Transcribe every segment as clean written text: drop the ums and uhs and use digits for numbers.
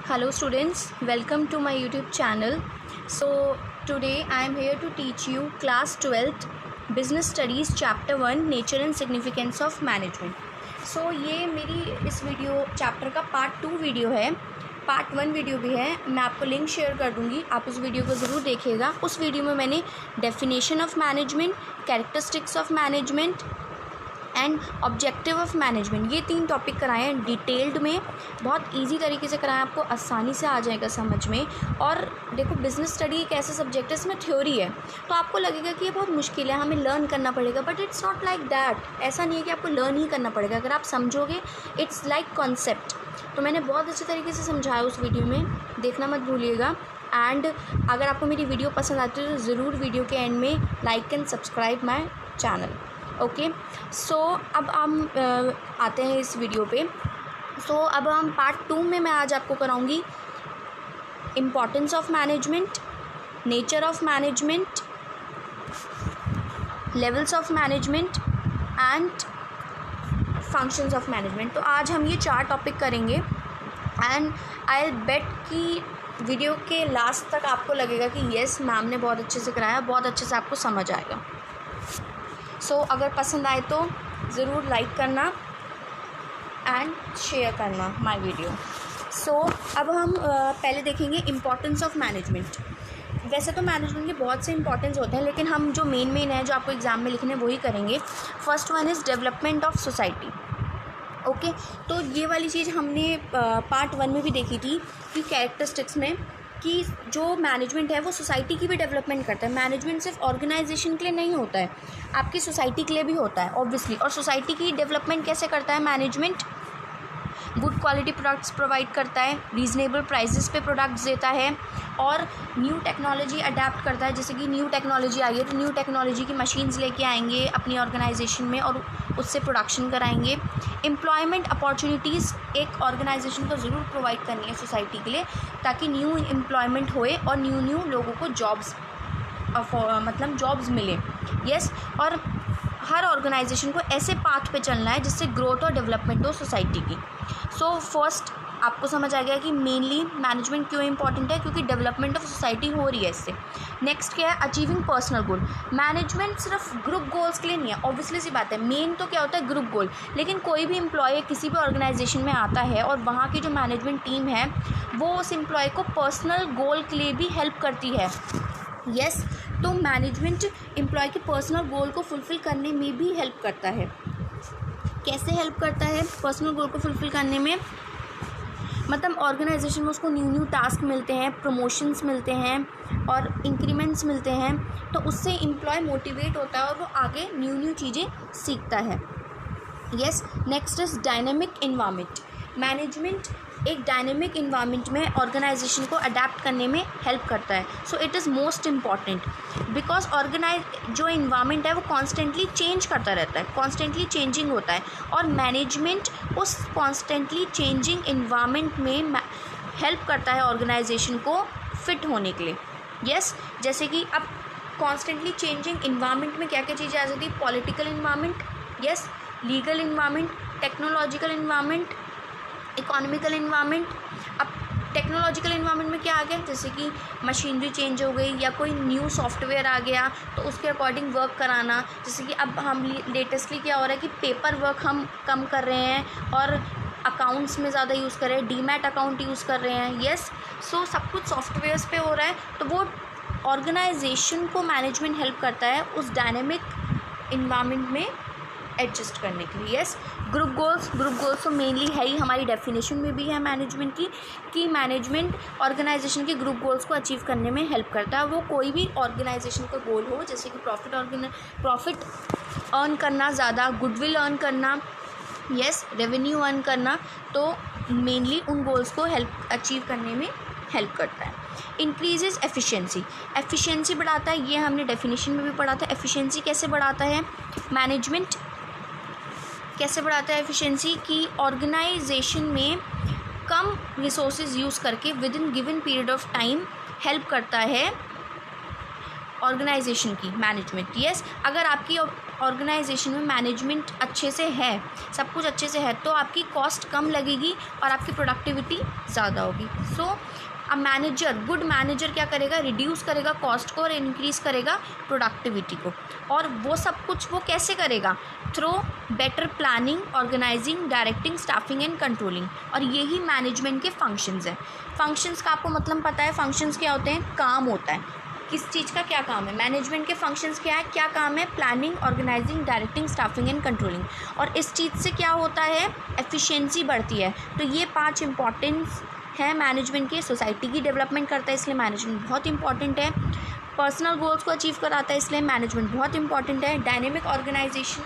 Hello students, welcome to my YouTube channel. So today I am here to teach you class 12th Business Studies Chapter 1 Nature and Significance of Management. So ये मेरी इस video chapter का part 2 video है. Part 1 video भी है, मैं आपको link share कर दूंगी, आप उस वीडियो को ज़रूर देखिएगा. उस वीडियो में मैंने definition of management, characteristics of management and objective of management, ये 3 टॉपिक कराए हैं डिटेल्ड में. बहुत इजी तरीके से कराएं, आपको आसानी से आ जाएगा समझ में. और देखो, बिजनेस स्टडी एक ऐसा सब्जेक्ट है, इसमें थ्योरी है, तो आपको लगेगा कि ये बहुत मुश्किल है, हमें लर्न करना पड़ेगा, but it's not like that. ऐसा नहीं है कि आपको लर्न ही करना पड़ेगा. अगर आप समझोगे, इट्स लाइक कॉन्सेप्ट. तो मैंने बहुत अच्छे तरीके से समझाया उस वीडियो में, देखना मत भूलिएगा. एंड अगर आपको मेरी वीडियो पसंद आती है तो ज़रूर वीडियो के एंड में like and subscribe my channel. Okay, so अब हम आते हैं इस वीडियो पे. सो अब हम पार्ट 2 में मैं आज आपको कराऊंगी importance of management, nature of management, levels of management and functions of management. तो आज हम ये 4 टॉपिक करेंगे एंड आई विल बेट कि वीडियो के लास्ट तक आपको लगेगा कि येस, मैम ने बहुत अच्छे से कराया, बहुत अच्छे से आपको समझ आएगा. सो अगर पसंद आए तो ज़रूर लाइक करना एंड शेयर करना माय वीडियो. सो अब हम पहले देखेंगे इम्पॉर्टेंस ऑफ मैनेजमेंट. वैसे तो मैनेजमेंट के बहुत से इंपॉर्टेंस होते हैं, लेकिन हम जो मेन है जो आपको एग्ज़ाम में लिखने वही करेंगे. First one is development of society. Okay, तो ये वाली चीज़ हमने पार्ट 1 में भी देखी थी कि कैरेक्टरिस्टिक्स में कि जो मैनेजमेंट है वो सोसाइटी की भी डेवलपमेंट करता है. मैनेजमेंट सिर्फ ऑर्गेनाइजेशन के लिए नहीं होता है, आपकी सोसाइटी के लिए भी होता है ऑब्वियसली. और सोसाइटी की डेवलपमेंट कैसे करता है management? Good quality products provide करता है, रीज़नेबल प्राइसेस पे प्रोडक्ट्स देता है, और न्यू टेक्नोलॉजी अडेप्ट करता है. जैसे कि न्यू टेक्नोलॉजी आई है तो न्यू टेक्नोलॉजी की मशीन्स लेके आएंगे अपनी ऑर्गेनाइजेशन में और उससे प्रोडक्शन कराएंगे. एम्प्लॉयमेंट अपॉर्चुनिटीज़ एक ऑर्गेनाइजेशन को ज़रूर प्रोवाइड करनी है सोसाइटी के लिए, ताकि न्यू एम्प्लॉयमेंट होए और न्यू लोगों को जॉब्स जॉब्स मिले. यस, और हर ऑर्गेनाइजेशन को ऐसे पाथ पे चलना है जिससे ग्रोथ और डेवलपमेंट हो सोसाइटी की. सो फर्स्ट आपको समझ आ गया कि मेनली मैनेजमेंट क्यों इंपॉर्टेंट है, क्योंकि डेवलपमेंट ऑफ सोसाइटी हो रही है इससे. नेक्स्ट क्या है? अचीविंग पर्सनल गोल. मैनेजमेंट सिर्फ ग्रुप गोल्स के लिए नहीं है, ऑब्वियसली सी बात है. मेन तो क्या होता है? ग्रुप गोल. लेकिन कोई भी एम्प्लॉय किसी भी ऑर्गेनाइजेशन में आता है और वहाँ की जो मैनेजमेंट टीम है वो उस एम्प्लॉय को पर्सनल गोल के लिए भी हेल्प करती है. यस, तो मैनेजमेंट एम्प्लॉय के पर्सनल गोल को फुलफ़िल करने में भी हेल्प करता है. कैसे हेल्प करता है पर्सनल गोल को फुलफ़िल करने में? मतलब ऑर्गेनाइजेशन में उसको न्यू टास्क मिलते हैं, प्रमोशंस मिलते हैं और इंक्रीमेंट्स मिलते हैं, तो उससे एम्प्लॉय मोटिवेट होता है और वो आगे न्यू चीज़ें सीखता है. Yes, next is dynamic environment. Management एक डायनेमिक इन्वायरमेंट में ऑर्गेनाइजेशन को अडेप्ट करने में हेल्प करता है. So it is most important because जो इन्वायरमेंट है वो कॉन्स्टेंटली चेंज करता रहता है, कॉन्स्टेंटली चेंजिंग होता है, और मैनेजमेंट उस कॉन्स्टेंटली चेंजिंग इन्वायरमेंट में हेल्प करता है ऑर्गेनाइजेशन को फिट होने के लिए. यस, जैसे कि अब कॉन्स्टेंटली चेंजिंग इन्वायरमेंट में क्या क्या चीज़ें आ जाती है? Political environment, yes, legal environment, technological environment, economical environment. अब टेक्नोलॉजिकल इन्वायरमेंट में क्या आ गया? जैसे कि मशीनरी चेंज हो गई या कोई न्यू सॉफ्टवेयर आ गया तो उसके अकॉर्डिंग वर्क कराना. जैसे कि अब हम लेटेस्टली क्या हो रहा है कि पेपर वर्क हम कम कर रहे हैं और अकाउंट्स में ज़्यादा यूज़ कर रहे हैं, डीमैट अकाउंट यूज़ कर रहे हैं. यस, सो सब कुछ सॉफ्टवेयर्स पे हो रहा है, तो वो ऑर्गेनाइजेशन को मैनेजमेंट हेल्प करता है उस डायनेमिक इन्वायरमेंट में एडजस्ट करने के लिए. यस, ग्रुप गोल्स तो मेनली है ही, हमारी डेफिनेशन में भी है मैनेजमेंट की, कि मैनेजमेंट ऑर्गेनाइजेशन के ग्रुप गोल्स को अचीव करने में हेल्प करता है. वो कोई भी ऑर्गेनाइजेशन का गोल हो, जैसे कि प्रॉफिट अर्न करना, ज़्यादा गुडविल अर्न करना, यस, रेवेन्यू अर्न करना, तो मेनली उन गोल्स को अचीव करने में हेल्प करता है. इंक्रीजेज एफिशिएंसी बढ़ाता है, ये हमने डेफिनेशन में भी पढ़ा था. एफिशिएंसी कैसे बढ़ाता है मैनेजमेंट? कैसे बढ़ाता है एफिशिएंसी? कि ऑर्गेनाइजेशन में कम रिसोर्सेज यूज़ करके with in given period of time help करता है ऑर्गेनाइजेशन की मैनेजमेंट. यस, अगर आपकी ऑर्गेनाइजेशन में मैनेजमेंट अच्छे से है, सब कुछ अच्छे से है, तो आपकी कॉस्ट कम लगेगी और आपकी प्रोडक्टिविटी ज़्यादा होगी। सो अ मैनेजर, गुड मैनेजर क्या करेगा, रिड्यूस करेगा कॉस्ट को और इंक्रीज़ करेगा प्रोडक्टिविटी को। और वो सब कुछ वो कैसे करेगा, through better planning, organizing, directing, staffing and controlling. और यही मैनेजमेंट के फंक्शंस हैं। फंक्शंस का आपको मतलब पता है, फंक्शंस क्या होते हैं, काम होता है, किस चीज़ का क्या काम है। मैनेजमेंट के फंक्शंस क्या है, क्या काम है, planning, organizing, directing, staffing and controlling. और इस चीज़ से क्या होता है, एफिशिएंसी बढ़ती है। तो ये 5 इंपॉर्टेंस है मैनेजमेंट की। सोसाइटी की डेवलपमेंट करता है, इसलिए मैनेजमेंट बहुत इंपॉर्टेंट है। पर्सनल गोल्स को अचीव कराता है, इसलिए मैनेजमेंट बहुत इंपॉर्टेंट है। डायनेमिक ऑर्गेनाइजेशन,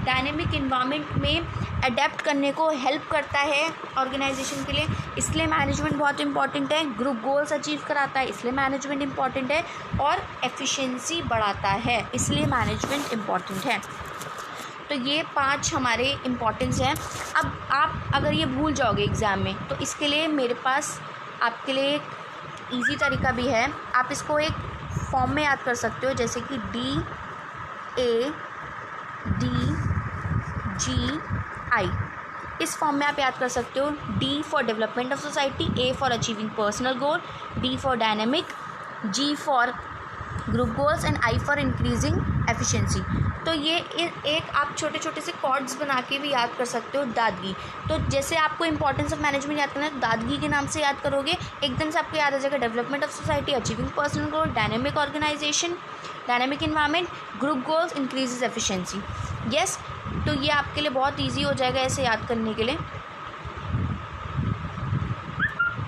डायनेमिक इन्वायरमेंट में अडेप्ट करने को हेल्प करता है ऑर्गेनाइजेशन के लिए, इसलिए मैनेजमेंट बहुत इंपॉर्टेंट है। ग्रुप गोल्स अचीव कराता है, इसलिए मैनेजमेंट इंपॉर्टेंट है। और एफिशिएंसी बढ़ाता है, इसलिए मैनेजमेंट इंपॉर्टेंट है। तो ये 5 हमारे इम्पॉर्टेंस हैं। अब आप अगर ये भूल जाओगे एग्ज़ाम में, तो इसके लिए मेरे पास आपके लिए एक ईजी तरीका भी है। आप इसको एक फॉर्म में याद कर सकते हो, जैसे कि DADGI। इस फॉर्म में आप याद कर सकते हो, D for development of society, A for achieving personal goal, D for dynamic, G for group goals and I for increasing efficiency. तो ये एक आप छोटे छोटे से कॉर्ड्स बना के भी याद कर सकते हो, दादगी। तो जैसे आपको इंपॉर्टेंस ऑफ मैनेजमेंट याद करना है, तो दादगी के नाम से याद करोगे, एकदम से आपको याद आ जाएगा development of society, achieving personal goal, dynamic organization, dynamic environment, group goals, increases efficiency. Yes, तो ये आपके लिए बहुत ईजी हो जाएगा ऐसे याद करने के लिए।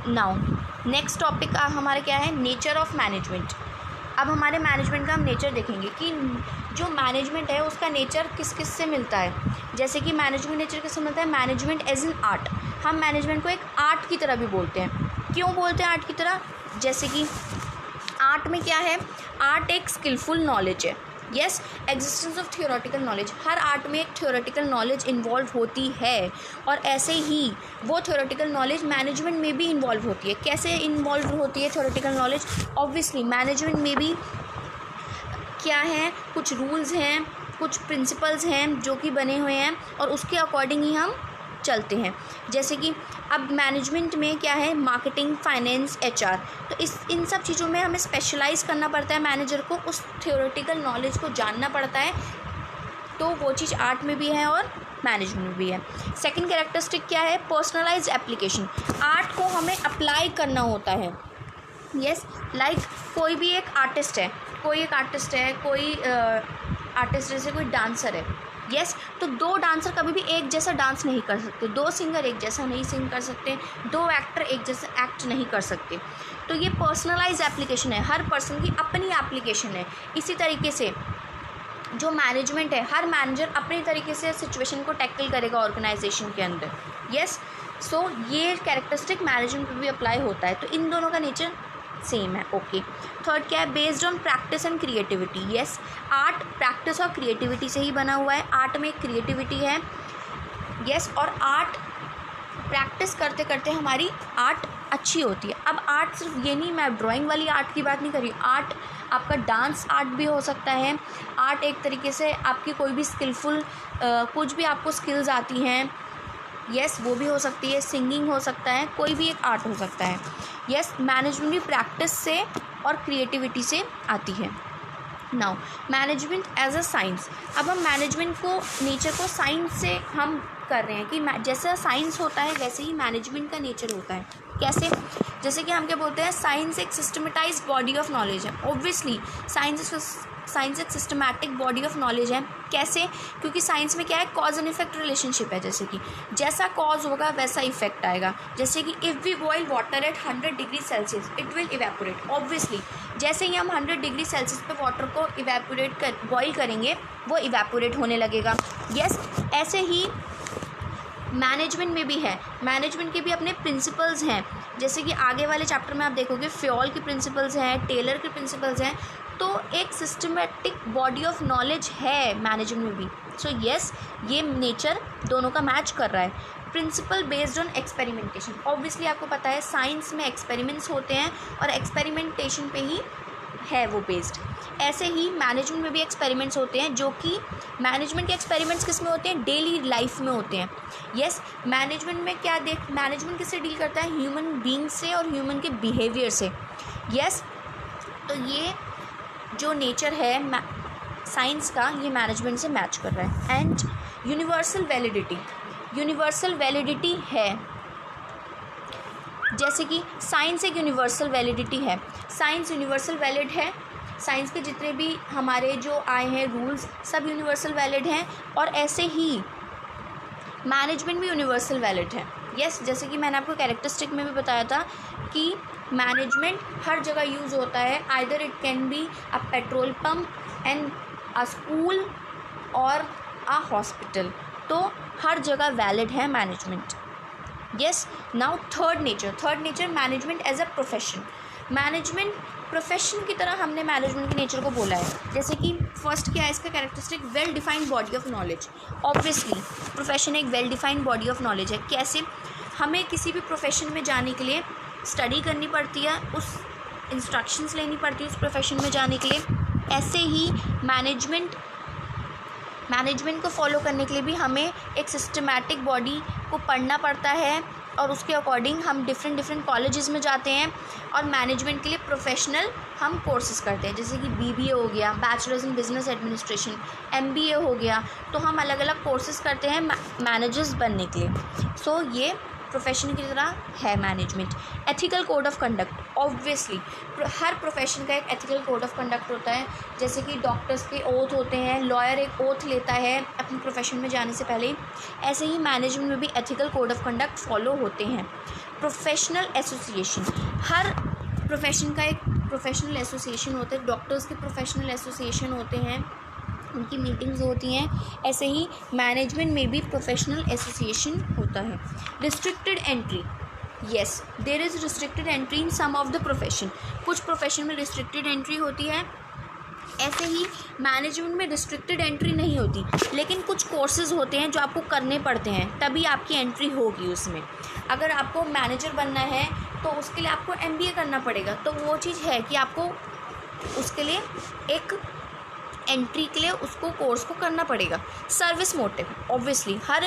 नाउ नेक्स्ट टॉपिक हमारा क्या है, नेचर ऑफ मैनेजमेंट। अब हमारे मैनेजमेंट का हम नेचर देखेंगे कि जो मैनेजमेंट है उसका नेचर किस किस से मिलता है। जैसे कि मैनेजमेंट नेचर किससे मिलता है, मैनेजमेंट एज एन आर्ट। हम मैनेजमेंट को एक आर्ट की तरह भी बोलते हैं। क्यों बोलते हैं आर्ट की तरह, जैसे कि आर्ट में क्या है, आर्ट एक स्किलफुल नॉलेज है। Yes, existence of theoretical knowledge, her art में एक थियोरेटिकल नॉलेज इन्वॉल्व होती है। और ऐसे ही वो थियोरेटिकल नॉलेज मैनेजमेंट में भी इन्वॉल्व होती है। कैसे इन्वॉल्व होती है थियोरेटिकल नॉलेज, ऑब्वियसली मैनेजमेंट में भी क्या है, कुछ रूल्स हैं, कुछ प्रिंसिपल्स हैं जो कि बने हुए हैं और उसके अकॉर्डिंग ही हम चलते हैं। जैसे कि अब मैनेजमेंट में क्या है, मार्केटिंग, फाइनेंस, HR, तो इन सब चीज़ों में हमें स्पेशलाइज़ करना पड़ता है। मैनेजर को उस थियोरेटिकल नॉलेज को जानना पड़ता है। तो वो चीज़ आर्ट में भी है और मैनेजमेंट में भी है। सेकंड कैरेक्टरिस्टिक क्या है, पर्सनलाइज्ड एप्लीकेशन। आर्ट को हमें अप्लाई करना होता है। यस, लाइक कोई भी एक आर्टिस्ट है, कोई आर्टिस्ट जैसे कोई डांसर है। यस, तो 2 डांसर कभी भी एक जैसा डांस नहीं कर सकते, 2 सिंगर एक जैसा नहीं सिंग कर सकते, 2 एक्टर एक जैसा एक्ट नहीं कर सकते। तो ये पर्सनलाइज एप्लीकेशन है, हर पर्सन की अपनी एप्लीकेशन है। इसी तरीके से जो मैनेजमेंट है, हर मैनेजर अपनी तरीके से सिचुएशन को टैकल करेगा ऑर्गेनाइजेशन के अंदर। यस, सो ये कैरेक्टरिस्टिक मैनेजमेंट पर भी अप्लाई होता है। तो इन दोनों का नेचर सेम है। ओके, थर्ड क्या है, based on practice and creativity. Yes, art practice और क्रिएटिविटी से ही बना हुआ है। आर्ट में क्रिएटिविटी है। यस, और आर्ट प्रैक्टिस करते करते हमारी आर्ट अच्छी होती है। अब आर्ट सिर्फ ये नहीं, मैं ड्राइंग वाली आर्ट की बात नहीं कर रही। आर्ट आपका डांस आर्ट भी हो सकता है। आर्ट एक तरीके से आपकी कोई भी स्किलफुल कुछ भी आपको स्किल्स आती हैं, यस, वो भी हो सकती है। सिंगिंग हो सकता है, कोई भी एक आर्ट हो सकता है। यस, मैनेजमेंट भी प्रैक्टिस से और क्रिएटिविटी से आती है। Now management as a science. अब हम मैनेजमेंट को, नेचर को साइंस से हम कर रहे हैं कि जैसा साइंस होता है वैसे ही मैनेजमेंट का नेचर होता है। कैसे, जैसे कि हम क्या बोलते हैं, साइंस एक सिस्टमेटाइज्ड बॉडी ऑफ नॉलेज है। ऑब्वियसली साइंस एक सिस्टमैटिक बॉडी ऑफ नॉलेज है। कैसे, क्योंकि साइंस में क्या है, कॉज एंड इफेक्ट रिलेशनशिप है। जैसे कि जैसा कॉज होगा वैसा इफेक्ट आएगा। जैसे कि if we boil water at 100 degree Celsius it will evaporate. Obviously जैसे ही हम 100 डिग्री सेल्सियस पे वाटर को बॉयल करेंगे वो इवेपोरेट होने लगेगा। यस, ऐसे ही मैनेजमेंट में भी है। मैनेजमेंट के भी अपने प्रिंसिपल्स हैं। जैसे कि आगे वाले चैप्टर में आप देखोगे फ्योल के प्रिंसिपल्स हैं, टेलर के प्रिंसिपल्स हैं। तो एक सिस्टमेटिक बॉडी ऑफ नॉलेज है मैनेजमेंट में भी। सो यस, ये नेचर दोनों का मैच कर रहा है। Principle based on experimentation. Obviously आपको पता है साइंस में एक्सपेरिमेंट्स होते हैं और एक्सपेरिमेंटेशन पे ही है वो बेस्ड। ऐसे ही मैनेजमेंट में भी एक्सपेरिमेंट्स होते हैं, जो कि मैनेजमेंट के एक्सपेरिमेंट्स किस में होते हैं, डेली लाइफ में होते हैं। यस, मैनेजमेंट में क्या मैनेजमेंट किससे डील करता है, ह्यूमन बीइंग से और ह्यूमन के बिहेवियर से। यस, तो ये जो नेचर है साइंस का, ये मैनेजमेंट से मैच कर रहा है। एंड यूनिवर्सल वैलिडिटी है, जैसे कि साइंस एक यूनिवर्सल वैलिडिटी है, साइंस यूनिवर्सल वैलिड है, साइंस के जितने भी हमारे जो आए हैं रूल्स सब यूनिवर्सल वैलिड हैं, और ऐसे ही मैनेजमेंट भी यूनिवर्सल वैलिड है। यस, जैसे कि मैंने आपको कैरेक्टरिस्टिक में भी बताया था कि मैनेजमेंट हर जगह यूज़ होता है, either it can be a petrol pump and a school और अ हॉस्पिटल, तो हर जगह वैलिड है management. Yes, now third nature management as a profession. Management profession की तरह हमने मैनेजमेंट के नेचर को बोला है। जैसे कि फर्स्ट क्या है इसका characteristic, well defined body of knowledge. Obviously profession एक well defined body of knowledge है। कैसे, हमें किसी भी प्रोफेशन में जाने के लिए स्टडी करनी पड़ती है, उस इंस्ट्रक्शंस लेनी पड़ती है उस प्रोफेशन में जाने के लिए। ऐसे ही मैनेजमेंट को फॉलो करने के लिए भी हमें एक सिस्टमैटिक बॉडी को पढ़ना पड़ता है, और उसके अकॉर्डिंग हम डिफरेंट कॉलेजेस में जाते हैं और मैनेजमेंट के लिए प्रोफेशनल हम कोर्सेज करते हैं। जैसे कि BBA हो गया, bachelors in business administration, MBA हो गया, तो हम अलग अलग कोर्सेज करते हैं मैनेजर्स बनने के लिए। सो ये प्रोफेशन की तरह है management. Ethical code of conduct, obviously her profession का एक एथिकल कोड ऑफ कंडक्ट होता है। जैसे कि डॉक्टर्स के ओथ होते हैं, लॉयर एक ओथ लेता है अपने प्रोफेशन में जाने से पहले, ऐसे ही मैनेजमेंट में भी ethical code of conduct follow होते हैं। प्रोफेशनल एसोसिएशन, हर प्रोफेशन का एक प्रोफेशनल एसोसिएशन होता है। डॉक्टर्स के प्रोफेशनल एसोसिएशन होते हैं, उनकी मीटिंग्स होती हैं। ऐसे ही मैनेजमेंट में भी प्रोफेशनल एसोसिएशन होता है। Restricted entry, yes there is restricted entry in some of the profession. कुछ प्रोफेशन में रिस्ट्रिक्टेड एंट्री होती है, ऐसे ही मैनेजमेंट में रिस्ट्रिक्टेड एंट्री नहीं होती, लेकिन कुछ कोर्सेज होते हैं जो आपको करने पड़ते हैं, तभी आपकी एंट्री होगी उसमें। अगर आपको मैनेजर बनना है तो उसके लिए आपको MBA करना पड़ेगा, तो वो चीज़ है कि आपको उसके लिए एक एंट्री के लिए उसको कोर्स को करना पड़ेगा। सर्विस मोटिव, ऑब्वियसली हर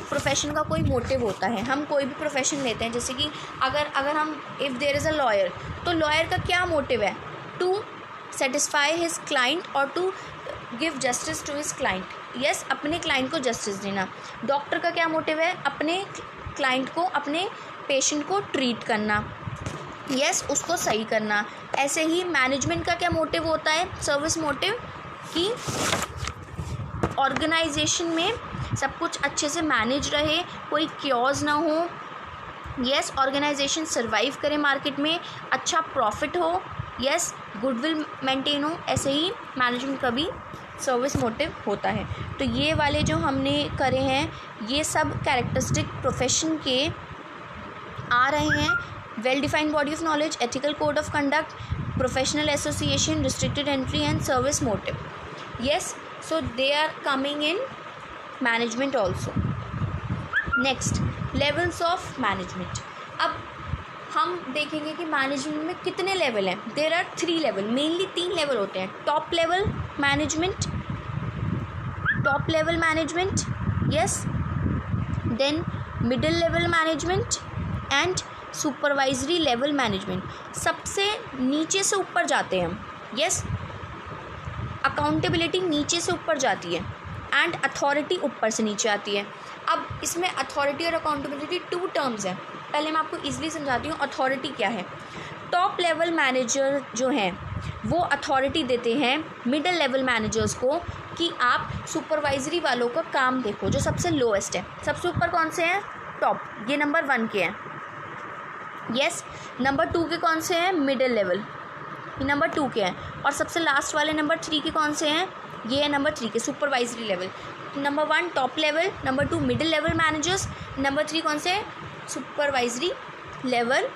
प्रोफेशन का कोई मोटिव होता है। हम कोई भी प्रोफेशन लेते हैं, जैसे कि अगर हम if there is a lawyer, तो लॉयर का क्या मोटिव है, टू सेटिस्फाई हिज क्लाइंट और to give justice to his client. Yes, अपने क्लाइंट को जस्टिस देना। डॉक्टर का क्या मोटिव है, अपने क्लाइंट को, अपने पेशेंट को ट्रीट करना, यस उसको सही करना। ऐसे ही मैनेजमेंट का क्या मोटिव होता है, सर्विस मोटिव, कि ऑर्गेनाइजेशन में सब कुछ अच्छे से मैनेज रहे, कोई क्योज ना हो, यस ऑर्गेनाइजेशन सर्वाइव करे मार्केट में, अच्छा प्रॉफिट हो, यस गुडविल मेंटेन हो। ऐसे ही मैनेजमेंट का भी सर्विस मोटिव होता है। तो ये वाले जो हमने करे हैं, ये सब कैरेक्टरिस्टिक प्रोफेशन के आ रहे हैं। Well defined body of knowledge, ethical code of conduct, professional association, restricted entry and service motive. Yes, so they are coming in management also. Next, levels of management. अब हम देखेंगे कि मैनेजमेंट में कितने level हैं। There are 3 level, mainly 3 level होते हैं। Top level management, yes, then middle level management and supervisory level management. सबसे नीचे से ऊपर जाते हैं हम, yes, अकाउंटेबिलिटी नीचे से ऊपर जाती है एंड अथॉरिटी ऊपर से नीचे आती है। अब इसमें अथॉरिटी और अकाउंटेबिलिटी 2 टर्म्स हैं। पहले मैं आपको ईजिली समझाती हूँ अथॉरिटी क्या है। टॉप लेवल मैनेजर जो हैं वो अथॉरिटी देते हैं मिडिल लेवल मैनेजर्स को कि आप सुपरवाइजरी वालों का काम देखो, जो सबसे लोएस्ट है। सबसे ऊपर कौन से हैं, टॉप, ये नंबर 1 के हैं, यस। नंबर 2 के कौन से हैं, मिडिल लेवल, ये नंबर 2 के हैं। और सबसे लास्ट वाले नंबर 3 के कौन से हैं, ये है नंबर 3 के, supervisory level. Number 1 top level, number 2 middle level managers, number 3 कौन से, सुपरवाइजरी लेवल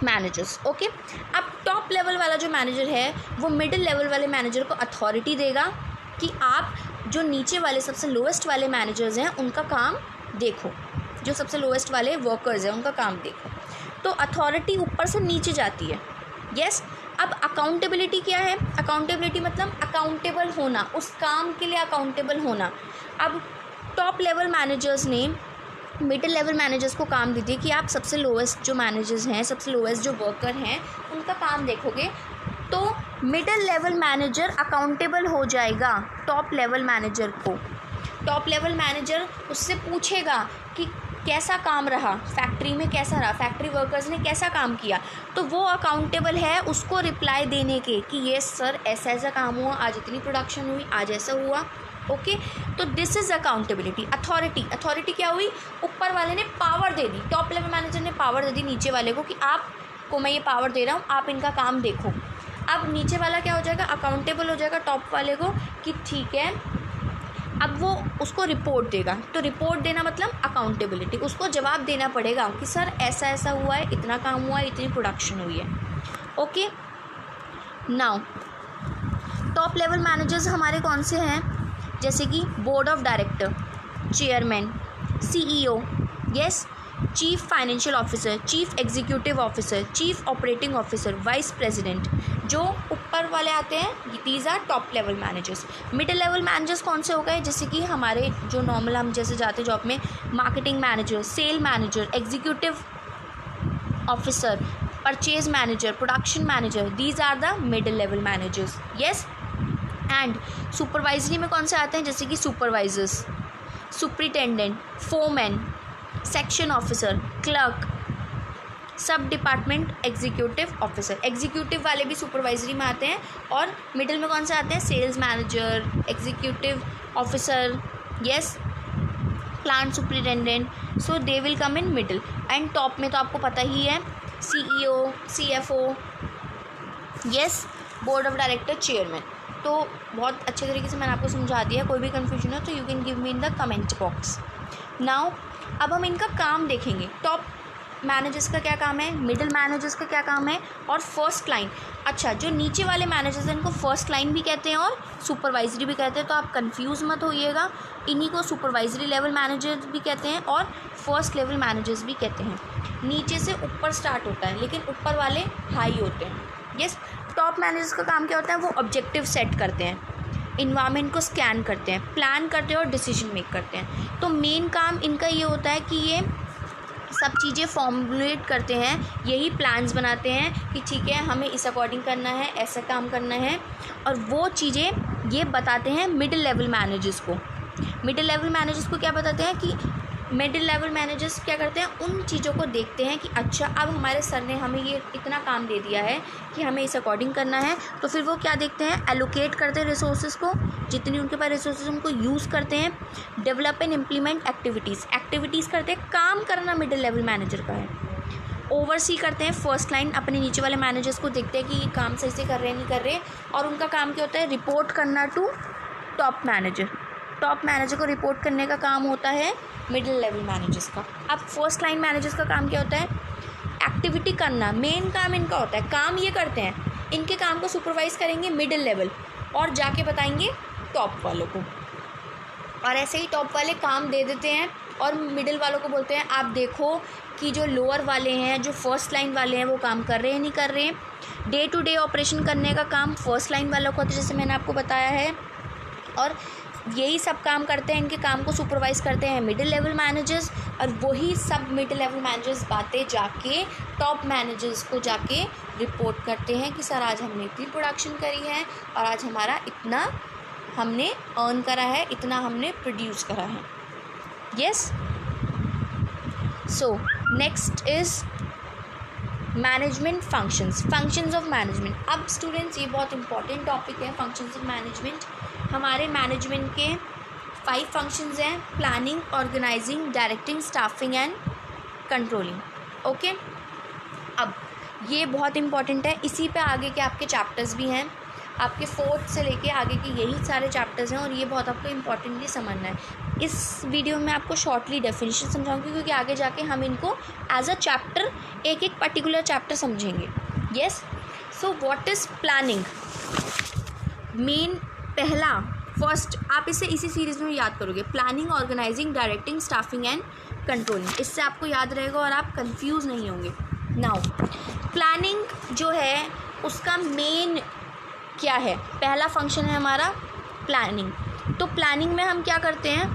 मैनेजर्स। ओके, अब टॉप लेवल वाला जो मैनेजर है वो मिडिल लेवल वाले मैनेजर को अथॉरिटी देगा कि आप जो नीचे वाले सबसे लोएस्ट वाले मैनेजर्स हैं उनका काम देखो, जो सबसे लोएस्ट वाले वर्कर्स हैं उनका काम देखो। तो अथॉरिटी ऊपर से नीचे जाती है, यस। अब अकाउंटेबिलिटी क्या है? अकाउंटेबिलिटी मतलब अकाउंटेबल होना, उस काम के लिए अकाउंटेबल होना। अब टॉप लेवल मैनेजर्स ने मिडिल लेवल मैनेजर्स को काम दे दिया कि आप सबसे लोएस्ट जो मैनेजर्स हैं, सबसे लोएस्ट जो वर्कर हैं, उनका काम देखोगे, तो मिडिल लेवल मैनेजर अकाउंटेबल हो जाएगा टॉप लेवल मैनेजर को। टॉप लेवल मैनेजर उससे पूछेगा कि कैसा काम रहा, फैक्ट्री में कैसा रहा, फैक्ट्री वर्कर्स ने कैसा काम किया, तो वो अकाउंटेबल है उसको रिप्लाई देने के कि ये सर ऐसा ऐसा काम हुआ, आज इतनी प्रोडक्शन हुई, आज ऐसा हुआ। ओके, तो दिस इज़ अकाउंटेबिलिटी। अथॉरिटी क्या हुई? ऊपर वाले ने पावर दे दी, टॉप लेवल मैनेजर ने पावर दे दी नीचे वाले को कि आपको मैं ये पावर दे रहा हूँ, आप इनका काम देखो। अब नीचे वाला क्या हो जाएगा? अकाउंटेबल हो जाएगा टॉप वाले को कि ठीक है, अब वो उसको रिपोर्ट देगा। तो रिपोर्ट देना मतलब अकाउंटेबिलिटी, उसको जवाब देना पड़ेगा कि सर ऐसा ऐसा हुआ है, इतना काम हुआ है, इतनी प्रोडक्शन हुई है। Okay, now top level managers हमारे कौन से हैं? जैसे कि board of director, chairman, CEO, yes, chief financial officer, chief executive officer, chief operating officer, vice president, जो ऊपर वाले आते हैं, these are top level managers. Middle level managers कौन से हो गए? जैसे कि हमारे जो नॉर्मल हम जैसे जाते जॉब में, marketing manager, sale manager, executive officer, purchase manager, production manager, these are the middle level managers, yes. And supervisory में कौन से आते हैं? जैसे कि supervisors, superintendent, foreman, section officer, clerk, sub department executive officer. Executive वाले भी सुपरवाइजरी में आते हैं। और मिडिल में कौन से आते हैं? Sales manager, executive officer, yes, plant superintendent, so they will come in middle. And top में तो आपको पता ही है, CEO, CFO, yes, board of director, chairman. तो बहुत अच्छे तरीके से मैंने आपको समझा दिया। कोई भी कन्फ्यूजन हो तो you can give me in the comment box. Now अब हम इनका काम देखेंगे। टॉप मैनेजर्स का क्या काम है, मिडिल मैनेजर्स का क्या काम है, और फर्स्ट लाइन। अच्छा, जो नीचे वाले मैनेजर्स हैं इनको फर्स्ट लाइन भी कहते हैं और सुपरवाइजरी भी कहते हैं, तो आप कंफ्यूज मत होइएगा। इन्हीं को सुपरवाइजरी लेवल मैनेजर्स भी कहते हैं और फर्स्ट लेवल मैनेजर्स भी कहते हैं। नीचे से ऊपर स्टार्ट होता है, लेकिन ऊपर वाले हाई होते हैं, यस। टॉप मैनेजर्स का काम क्या होता है? वो ऑब्जेक्टिव सेट करते हैं, इन्वायरमेंट को स्कैन करते हैं, प्लान करते हैं और डिसीजन मेक करते हैं। तो मेन काम इनका ये होता है कि ये सब चीज़ें फॉर्मुलेट करते हैं, यही प्लान्स बनाते हैं कि ठीक है हमें इस अकॉर्डिंग करना है, ऐसा काम करना है, और वो चीज़ें ये बताते हैं मिडिल लेवल मैनेजर्स को। मिडिल लेवल मैनेजर्स को क्या बताते हैं कि मिडिल लेवल मैनेजर्स क्या करते हैं? उन चीज़ों को देखते हैं कि अच्छा अब हमारे सर ने हमें ये इतना काम दे दिया है कि हमें इस अकॉर्डिंग करना है, तो फिर वो क्या देखते हैं? एलोकेट करते हैं रिसोर्सेज को, जितनी उनके पास रिसोर्सेज उनको यूज़ करते हैं। डेवलप एंड इम्प्लीमेंट एक्टिविटीज़ करते हैं। काम करना मिडिल लेवल मैनेजर का है। ओवरसी करते हैं, फर्स्ट लाइन अपने नीचे वाले मैनेजर्स को देखते हैं कि ये काम सही से कर रहे हैं नहीं कर रहे, और उनका काम क्या होता है? रिपोर्ट करना to top manager. Top manager को रिपोर्ट करने का काम होता है मिडिल लेवल मैनेजर्स का। अब फर्स्ट लाइन मैनेजर्स का काम क्या होता है? एक्टिविटी करना, मेन काम इनका होता है। काम ये करते हैं, इनके काम को सुपरवाइज करेंगे मिडिल लेवल और जाके बताएंगे टॉप वालों को, और ऐसे ही टॉप वाले काम दे देते हैं और मिडिल वालों को बोलते हैं आप देखो कि जो लोअर वाले हैं, जो फर्स्ट लाइन वाले हैं, वो काम कर रहे हैं नहीं कर रहे हैं। डे टू डे ऑपरेशन करने का काम फर्स्ट लाइन वालों को होता है, जैसे मैंने आपको बताया है, और यही सब काम करते हैं, इनके काम को सुपरवाइज करते हैं मिडिल लेवल मैनेजर्स, और वही सब मिडिल लेवल मैनेजर्स बातें जाके टॉप मैनेजर्स को जाके रिपोर्ट करते हैं कि सर आज हमने इतनी प्रोडक्शन करी है और आज हमारा इतना हमने अर्न करा है, इतना हमने प्रोड्यूस करा है, yes. So next is management functions of management. अब स्टूडेंट्स ये बहुत इंपॉर्टेंट टॉपिक है, फंक्शंस ऑफ मैनेजमेंट। हमारे मैनेजमेंट के 5 फंक्शंस हैं: planning, organizing, directing, staffing and controlling. Okay, अब ये बहुत इंपॉर्टेंट है, इसी पे आगे के आपके चैप्टर्स भी हैं, आपके 4th से लेके आगे के यही सारे चैप्टर्स हैं, और ये बहुत आपको इंपॉर्टेंटली समझना है। इस वीडियो में आपको शॉर्टली डेफिनेशन समझाऊंगी, क्योंकि आगे जाके हम इनको एज अ चैप्टर एक एक पर्टिकुलर चैप्टर समझेंगे, yes. So what is planning? Main पहला फर्स्ट आप इसे इसी सीरीज़ में याद करोगे, planning, organizing, directing, staffing and controlling. इससे आपको याद रहेगा और आप कंफ्यूज नहीं होंगे। नाउ प्लानिंग जो है उसका मेन क्या है? पहला फंक्शन है हमारा प्लानिंग। तो प्लानिंग में हम क्या करते हैं?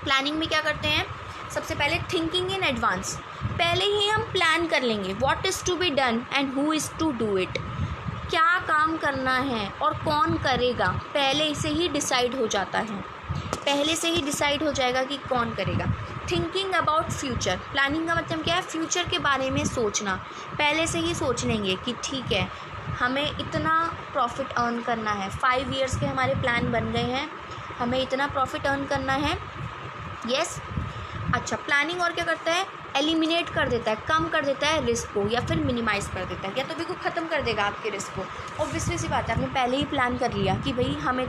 प्लानिंग में क्या करते हैं? सबसे पहले थिंकिंग इन एडवांस। पहले ही हम प्लान कर लेंगे what is to be done and who is to do it. क्या काम करना है और कौन करेगा, पहले से ही डिसाइड हो जाता है, पहले से ही डिसाइड हो जाएगा कि कौन करेगा। Thinking about future. प्लानिंग का मतलब क्या है? फ्यूचर के बारे में सोचना। पहले से ही सोच लेंगे कि ठीक है, हमें इतना प्रॉफिट अर्न करना है, 5 ईयर्स के हमारे प्लान बन गए हैं, हमें इतना प्रॉफिट अर्न करना है। यस। अच्छा, प्लानिंग और क्या करता है? एलिमिनेट कर देता है, कम कर देता है रिस्क को, या फिर मिनिमाइज़ कर देता है, या तो बिल्कुल ख़त्म कर देगा आपके रिस्क को। ऑब्वियसली सी बात है, आपने पहले ही प्लान कर लिया कि भाई हम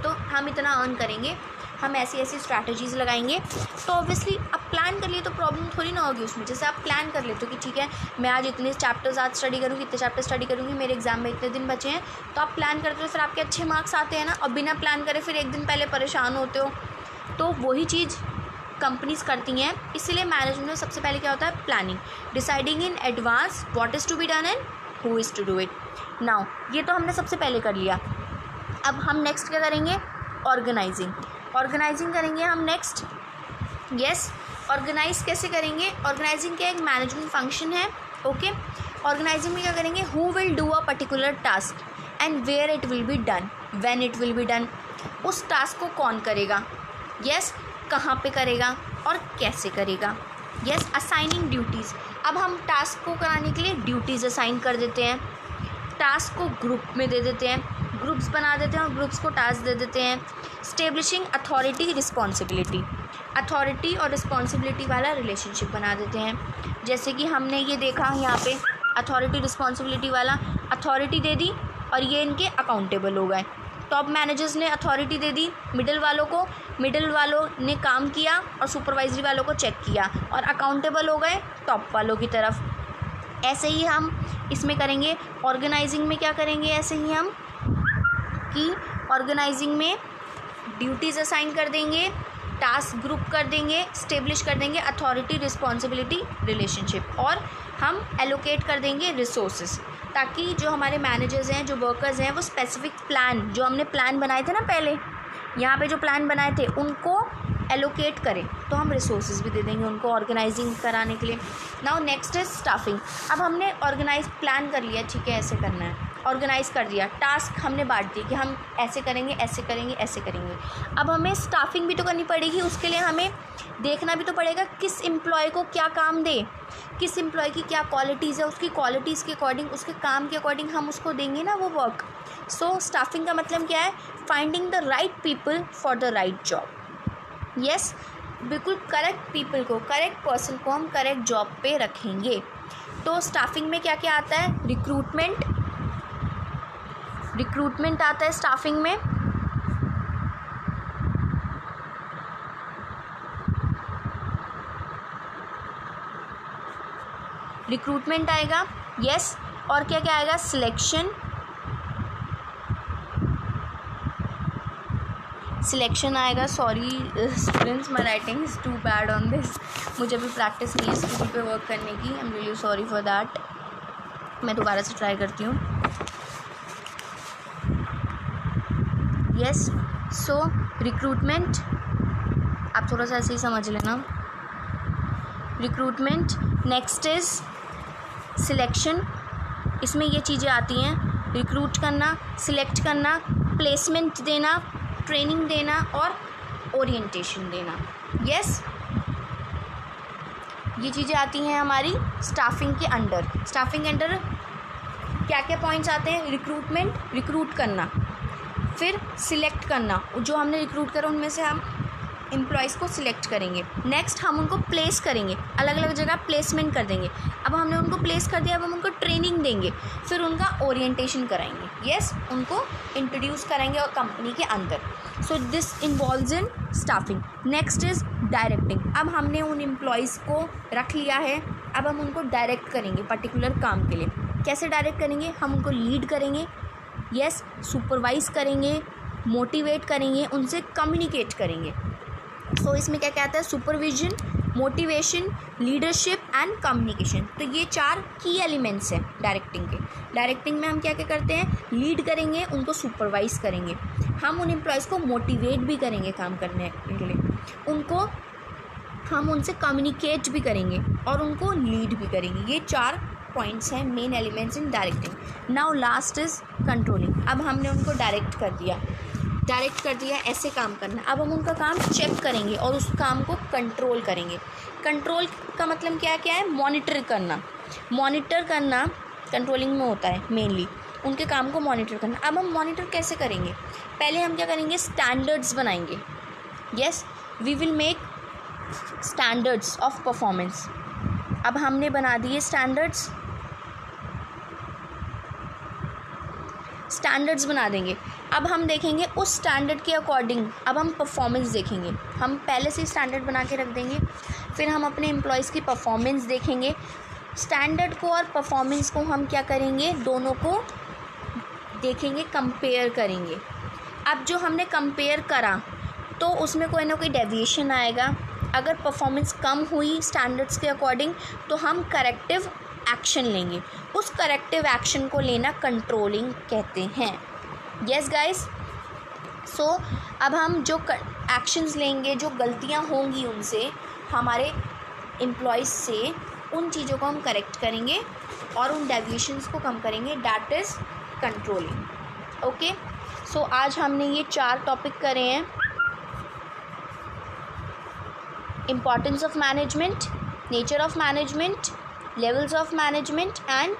इतना अर्न करेंगे, हम ऐसी ऐसी स्ट्रैटेजीज़ लगाएंगे, तो ऑब्वियसली अब प्लान कर लिए तो प्रॉब्लम थोड़ी ना होगी उसमें। जैसे आप प्लान कर लेते हो कि ठीक है, मैं आज इतने चैप्टर्स आज स्टडी करूँगी, इतने चैप्टर स्टडी करूँगी, मेरे एग्जाम में इतने दिन बचे हैं, तो आप प्लान करते हो, फिर आपके अच्छे मार्क्स आते हैं ना। और बिना प्लान करे फिर एक दिन पहले परेशान होते हो, तो वही चीज़ कंपनीज़ करती हैं। इसलिए मैनेजमेंट में सबसे पहले क्या होता है? Planning, deciding in advance what is to be done and who is to do it. Now ये तो हमने सबसे पहले कर लिया। अब हम नेक्स्ट क्या करेंगे? ऑर्गेनाइजिंग। ऑर्गेनाइजिंग करेंगे हम नेक्स्ट। यस। ऑर्गेनाइज कैसे करेंगे? ऑर्गेनाइजिंग क्या एक मैनेजमेंट फंक्शन है। ओके। ऑर्गेनाइजिंग में क्या करेंगे? Who will do a particular task and where it will be done, when it will be done. उस टास्क को कौन करेगा? यस। कहाँ पे करेगा और कैसे करेगा? यस। Assigning duties. अब हम टास्क को कराने के लिए ड्यूटीज़ असाइन कर देते हैं, टास्क को ग्रुप में दे देते हैं, ग्रुप्स बना देते हैं और ग्रुप्स को टास्क दे देते हैं। Establishing authority responsibility. अथॉरिटी और रिस्पॉन्सिबिलिटी वाला रिलेशनशिप बना देते हैं। जैसे कि हमने ये देखा यहाँ पे, अथॉरिटी रिस्पॉन्सिबिलिटी वाला, अथॉरिटी दे दी और ये इनके अकाउंटेबल हो गए। टॉप मैनेजर्स ने अथॉरिटी दे दी मिडिल वालों को, मिडिल वालों ने काम किया और सुपरवाइजरी वालों को चेक किया, और अकाउंटेबल हो गए टॉप वालों की तरफ। ऐसे ही हम इसमें करेंगे। ऑर्गेनाइजिंग में क्या करेंगे? ऐसे ही हम कि ऑर्गेनाइजिंग में ड्यूटीज़ असाइन कर देंगे, टास्क ग्रुप कर देंगे, स्टेब्लिश कर देंगे अथॉरिटी रिस्पॉन्सिबिलिटी रिलेशनशिप, और हम एलोकेट कर देंगे रिसोर्सेज, ताकि जो हमारे मैनेजर्स हैं, जो वर्कर्स हैं, वो स्पेसिफिक प्लान, जो हमने प्लान बनाए थे ना पहले, यहाँ पे जो प्लान बनाए थे, उनको एलोकेट करें। तो हम रिसोर्सेज भी दे देंगे उनको ऑर्गेनाइजिंग कराने के लिए। Now next is staffing. अब हमने ऑर्गेनाइज प्लान कर लिया, ठीक है ऐसे करना है, ऑर्गेनाइज कर दिया, टास्क हमने बांट दिए कि हम ऐसे करेंगे, ऐसे करेंगे, ऐसे करेंगे। अब हमें स्टाफिंग भी तो करनी पड़ेगी, उसके लिए हमें देखना भी तो पड़ेगा किस एम्प्लॉय को क्या काम दे, किस एम्प्लॉय की क्या क्वालिटीज़ है, उसकी क्वालिटीज़ के अकॉर्डिंग, उसके काम के अकॉर्डिंग हम उसको देंगे ना वो वर्क। सो स्टाफिंग का मतलब क्या है? Finding the right people for the right job. Yes, बिल्कुल करेक्ट पीपल को, करेक्ट पर्सन को हम करेक्ट जॉब पे रखेंगे। तो स्टाफिंग में क्या क्या आता है? रिक्रूटमेंट आता है स्टाफिंग में। रिक्रूटमेंट आएगा। यस। और क्या क्या आएगा? सिलेक्शन आएगा। Sorry students, my writing is too bad on this. मुझे अभी प्रैक्टिस नहीं है स्कूल पे वर्क करने की। I am really sorry for that. मैं दोबारा से ट्राई करती हूँ। यस। सो रिक्रूटमेंट, आप थोड़ा सा ऐसे ही समझ लेना। रिक्रूटमेंट। Next is selection. इसमें ये चीज़ें आती हैं, रिक्रूट करना, सिलेक्ट करना, प्लेसमेंट देना, ट्रेनिंग देना और ओरिएंटेशन देना। यस, ये चीज़ें आती हैं हमारी स्टाफिंग के अंडर। स्टाफिंग के अंडर क्या क्या पॉइंट्स आते हैं? रिक्रूटमेंट, रिक्रूट करना, फिर सिलेक्ट करना, जो हमने रिक्रूट करा उनमें से हम एम्प्लॉयज़ को सिलेक्ट करेंगे। नेक्स्ट हम उनको प्लेस करेंगे, अलग अलग जगह प्लेसमेंट कर देंगे। अब हमने उनको प्लेस कर दिया, अब हम उनको ट्रेनिंग देंगे, फिर उनका ओरिएंटेशन कराएंगे। यस, उनको इंट्रोड्यूस कराएंगे और कंपनी के अंदर। So this involves in staffing. Next is directing. अब हमने उन एम्प्लॉयज़ को रख लिया है, अब हम उनको डायरेक्ट करेंगे पर्टिकुलर काम के लिए। कैसे डायरेक्ट करेंगे? हम उनको लीड करेंगे, यस, सुपरवाइज़ करेंगे, मोटिवेट करेंगे, उनसे कम्युनिकेट करेंगे। सो इसमें क्या क्या आता है? Supervision, motivation, leadership and communication. तो ये 4 की एलिमेंट्स हैं डायरेक्टिंग के। डायरेक्टिंग में हम क्या क्या करते हैं, लीड करेंगे, उनको सुपरवाइज़ करेंगे, हम उन एम्प्लॉयज़ को मोटिवेट भी करेंगे काम करने के लिए, हम उनसे कम्युनिकेट भी करेंगे और उनको लीड भी करेंगे। ये 4 पॉइंट्स हैं, main elements in directing. Now last is controlling. अब हमने उनको डायरेक्ट कर दिया ऐसे काम करना। अब हम उनका काम चेक करेंगे और उस काम को कंट्रोल करेंगे। कंट्रोल का मतलब क्या है, मॉनिटर करना कंट्रोलिंग में होता है मेनली, उनके काम को मॉनिटर करना। अब हम मॉनिटर कैसे करेंगे, पहले हम क्या करेंगे, स्टैंडर्ड्स बनाएंगे। Yes, we will make standards of performance. अब हमने बना दिए स्टैंडर्ड्स बना देंगे। अब हम देखेंगे उस स्टैंडर्ड के अकॉर्डिंग अब हम परफॉर्मेंस देखेंगे। हम पहले से स्टैंडर्ड बना के रख देंगे, फिर हम अपने एम्प्लॉयज़ की परफॉर्मेंस देखेंगे। स्टैंडर्ड को और परफॉर्मेंस को हम क्या करेंगे, दोनों को देखेंगे, कंपेयर करेंगे। अब जो हमने कंपेयर करा तो उसमें कोई ना कोई डेविएशन आएगा। अगर परफॉर्मेंस कम हुई स्टैंडर्ड्स के अकॉर्डिंग तो हम करेक्टिव एक्शन लेंगे। उस करेक्टिव एक्शन को लेना कंट्रोलिंग कहते हैं। यस गाइस, सो अब हम जो एक्शंस लेंगे, जो गलतियां होंगी उनसे, हमारे एम्प्लॉयज़ से, उन चीज़ों को हम करेक्ट करेंगे और उन डेविएशंस को कम करेंगे। That is controlling. ओके, सो आज हमने ये 4 टॉपिक करे हैं। Importance of management, nature of management, levels of management and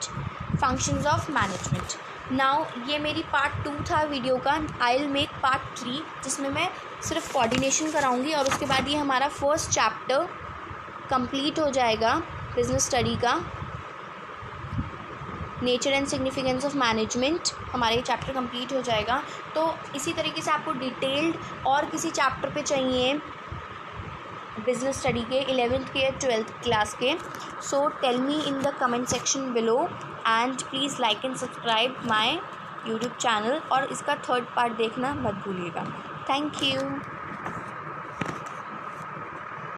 functions of management. Now ये मेरी पार्ट 2 था वीडियो का। आई विल मेक पार्ट 3 जिसमें मैं सिर्फ कोऑर्डिनेशन कराऊंगी और उसके बाद ये हमारा फर्स्ट चैप्टर कंप्लीट हो जाएगा बिजनेस स्टडी का। Nature and significance of management हमारा ये चैप्टर कंप्लीट हो जाएगा। तो इसी तरीके से आपको डिटेल्ड और किसी चैप्टर पे चाहिए बिजनेस स्टडी के 11th के 12th क्लास के, so tell me in the comment section below and please like and subscribe my YouTube channel और इसका 3rd पार्ट देखना मत भूलिएगा। Thank you.